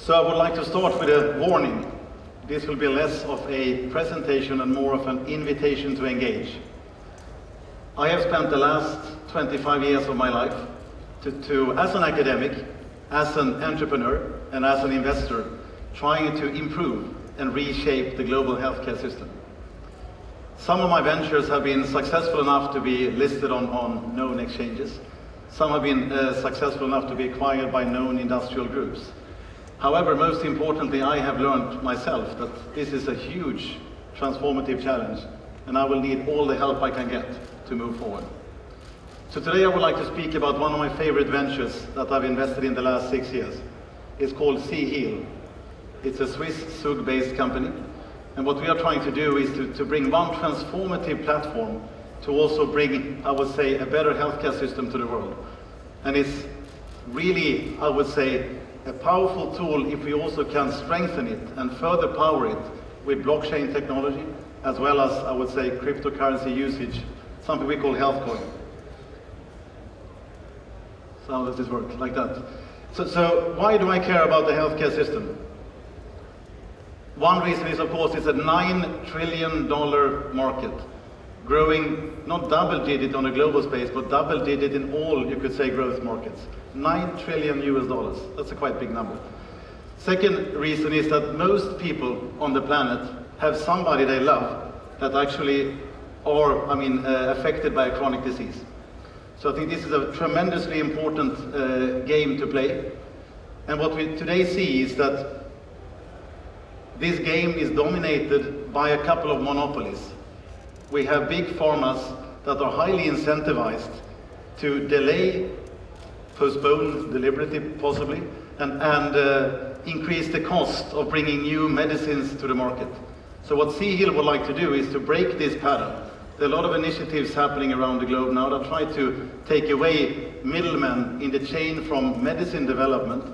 So I would like to start with a warning. This will be less of a presentation and more of an invitation to engage. I have spent the last 25 years of my life as an academic, as an entrepreneur, and as an investor, trying to improve and reshape the global healthcare system. Some of my ventures have been successful enough to be listed on known exchanges. Some have been successful enough to be acquired by known industrial groups. However, most importantly, I have learned myself that this is a huge transformative challenge, and I will need all the help I can get to move forward. So today I would like to speak about one of my favorite ventures that I've invested in the last 6 years. It's called SeaHeal. It's a Swiss Zug-based company, and what we are trying to do is to bring one transformative platform to also bring, I would say, a better healthcare system to the world. And it's really, I would say, a powerful tool if we also can strengthen it and further power it with blockchain technology, as well as, I would say, cryptocurrency usage, something we call health coin. So how does this work? Like that. So why do I care about the healthcare system? One reason is, of course, it's a $9 trillion market, growing not double-digit on a global space, but double-digit in all, you could say, growth markets. $9 trillion US. That's a quite big number. Second reason is that most people on the planet have somebody they love that actually are, affected by a chronic disease. So I think this is a tremendously important game to play. And what we today see is that this game is dominated by a couple of monopolies. We have big pharmas that are highly incentivized to delay, postpone deliberately possibly, and increase the cost of bringing new medicines to the market. So what SeaHeal would like to do is to break this pattern. There are a lot of initiatives happening around the globe now that try to take away middlemen in the chain from medicine development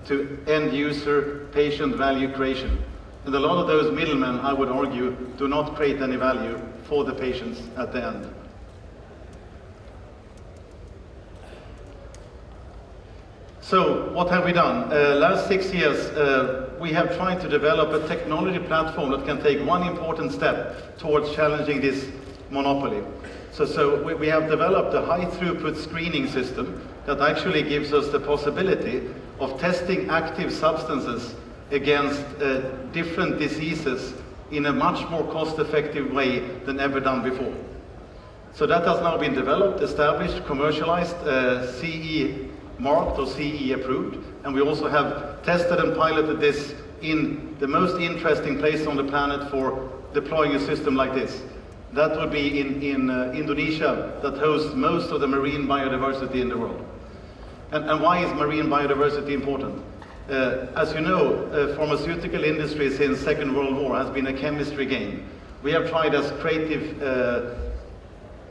to end user patient value creation. And a lot of those middlemen, I would argue, do not create any value for the patients at the end. So what have we done? Last 6 years, we have tried to develop a technology platform that can take one important step towards challenging this monopoly. So we have developed a high throughput screening system that actually gives us the possibility of testing active substances against different diseases in a much more cost-effective way than ever done before. So that has now been developed, established, commercialized, CE marked or CE approved, and we also have tested and piloted this in the most interesting place on the planet for deploying a system like this. That would be in Indonesia, that hosts most of the marine biodiversity in the world. And why is marine biodiversity important? As you know, pharmaceutical industry since Second World War has been a chemistry game. We have tried as creative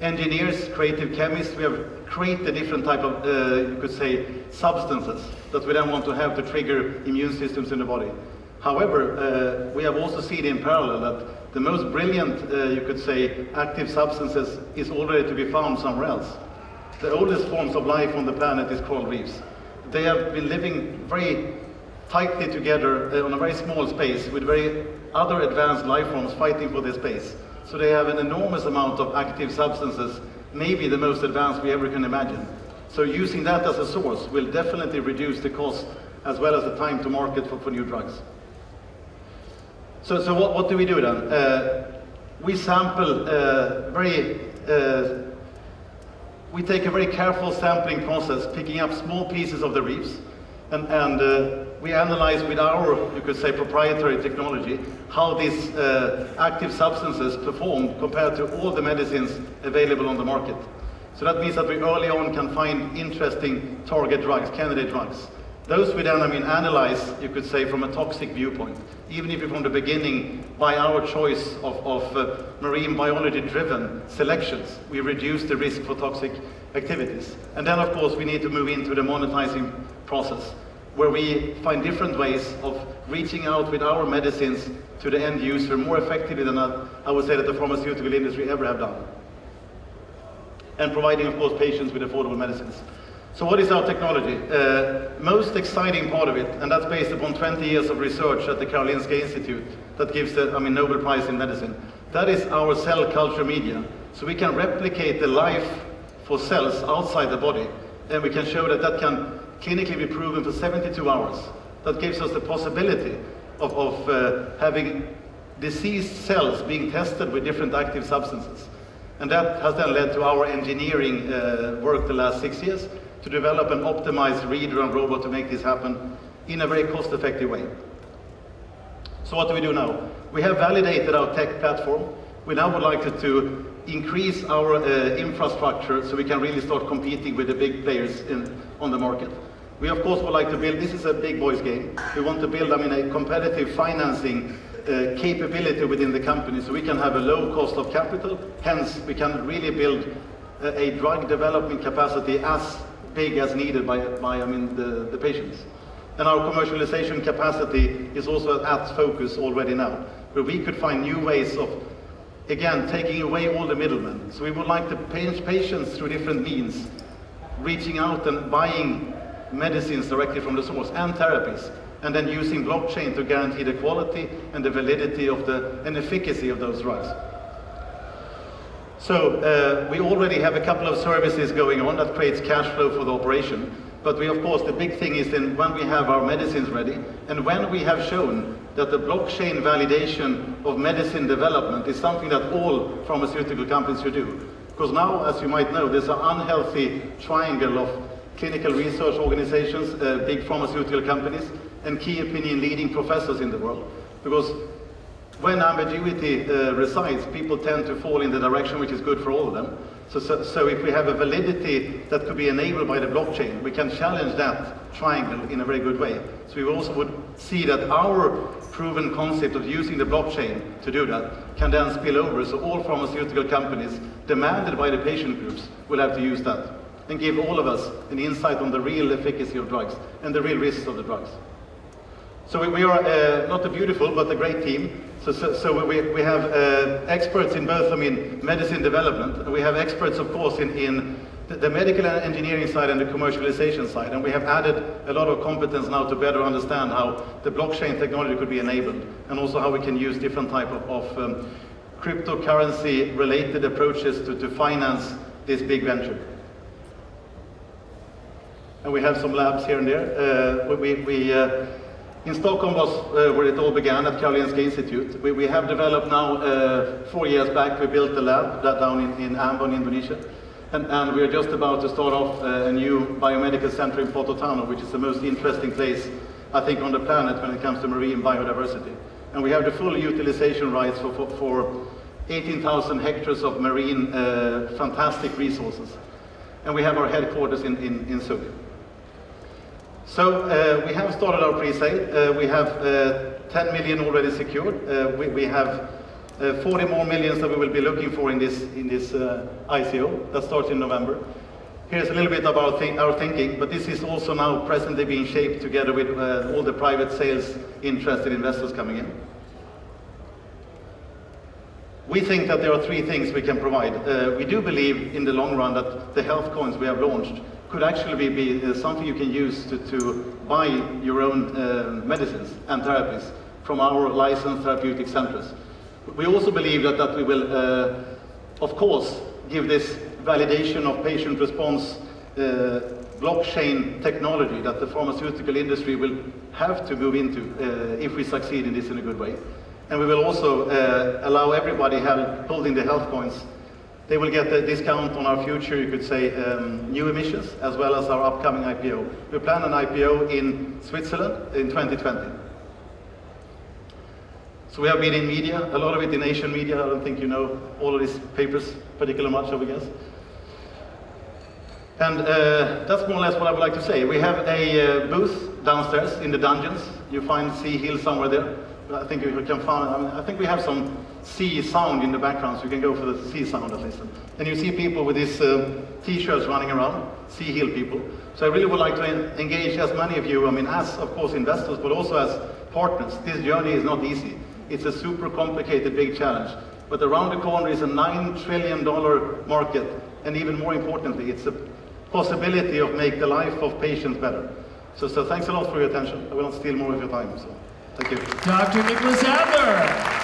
engineers, creative chemists, we have created different type of, you could say, substances that we then want to have to trigger immune systems in the body. However, we have also seen in parallel that the most brilliant, you could say, active substances is already to be found somewhere else. The oldest forms of life on the planet is coral reefs. They have been living very tightly together on a very small space with very other advanced life forms fighting for their space. So they have an enormous amount of active substances, maybe the most advanced we ever can imagine. So using that as a source will definitely reduce the cost as well as the time to market for new drugs. So what do we do then? We sample we take a very careful sampling process, picking up small pieces of the reefs, and we analyze with our, you could say, proprietary technology, how these active substances perform compared to all the medicines available on the market. So that means that we early on can find interesting target drugs, candidate drugs. Those we then, analyze, you could say, from a toxic viewpoint. Even if from the beginning, by our choice of marine biology-driven selections, we reduce the risk for toxic activities. And then, of course, we need to move into the monetizing process, where we find different ways of reaching out with our medicines to the end user more effectively than I would say that the pharmaceutical industry ever have done. And providing, of course, patients with affordable medicines. So what is our technology? Most exciting part of it, and that's based upon 20 years of research at the Karolinska Institute that gives the Nobel Prize in Medicine. That is our cell culture media. So we can replicate the life for cells outside the body, and we can show that that can clinically be proven for 72 hours. That gives us the possibility of having diseased cells being tested with different active substances. And that has then led to our engineering work the last 6 years to develop an optimized reader and robot to make this happen in a very cost-effective way. So what do we do now? We have validated our tech platform. We now would like to increase our infrastructure so we can really start competing with the big players on the market. We of course would like to build, this is a big boys game, we want to build a competitive financing capability within the company so we can have a low cost of capital, hence we can really build a drug development capacity as big as needed by the patients. And our commercialization capacity is also at focus already now, where we could find new ways of, again, taking away all the middlemen. So we would like to page patients through different means, reaching out and buying medicines directly from the source and therapies, and then using blockchain to guarantee the quality and the validity of and efficacy of those drugs. So we already have a couple of services going on that creates cash flow for the operation. But we, of course, the big thing is then when we have our medicines ready, and when we have shown that the blockchain validation of medicine development is something that all pharmaceutical companies should do. Because now, as you might know, there's an unhealthy triangle of clinical research organizations, big pharmaceutical companies, and key opinion leading professors in the world. Because when ambiguity resides, people tend to fall in the direction which is good for all of them. So if we have a validity that could be enabled by the blockchain, we can challenge that triangle in a very good way. So we also would see that our proven concept of using the blockchain to do that can then spill over. So all pharmaceutical companies demanded by the patient groups will have to use that and give all of us an insight on the real efficacy of drugs and the real risks of the drugs. So we are not a beautiful, but a great team. So we have experts in both, medicine development, and we have experts, of course, in the medical engineering side and the commercialization side. And we have added a lot of competence now to better understand how the blockchain technology could be enabled, and also how we can use different type of cryptocurrency-related approaches to finance this big venture. And we have some labs here and there. In Stockholm was where it all began, at Karolinska Institute. We have developed now, 4 years back, we built a lab down in Ambon, Indonesia. And we are just about to start off a new biomedical center in Pototano, which is the most interesting place, I think, on the planet when it comes to marine biodiversity. And we have the full utilization rights for 18,000 hectares of marine fantastic resources. And we have our headquarters in Zug. So we have started our pre-sale. We have 10 million already secured. We have 40 more millions that we will be looking for in this ICO that starts in November. Here's a little bit about our thinking, but this is also now presently being shaped together with all the private sales interested investors coming in. We think that there are 3 things we can provide. We do believe in the long run that the health coins we have launched could actually be something you can use to buy your own medicines and therapies from our licensed therapeutic centers. We also believe that we will, of course, give this validation of patient response blockchain technology that the pharmaceutical industry will have to move into if we succeed in this in a good way. And we will also allow everybody holding the health coins. They will get a discount on our future, you could say, new emissions, as well as our upcoming IPO. We plan an IPO in Switzerland in 2020. So we have been in media, a lot of it in Asian media. I don't think you know all of these papers particularly much, I would guess. And that's more or less what I would like to say. We have a booth downstairs in the dungeons. You find SeaHeal somewhere there. I think you can find, I think we have some sea sound in the background, so you can go for the sea sound at least. And you see people with these t-shirts running around, SeaHeal people. So I really would like to engage as many of you, as, of course, investors, but also as partners. This journey is not easy. It's a super complicated, big challenge. But around the corner is a $9 trillion market, and even more importantly, it's a possibility of make the life of patients better. So thanks a lot for your attention. I will not steal more of your time. So thank you. Dr. Niclas Adler.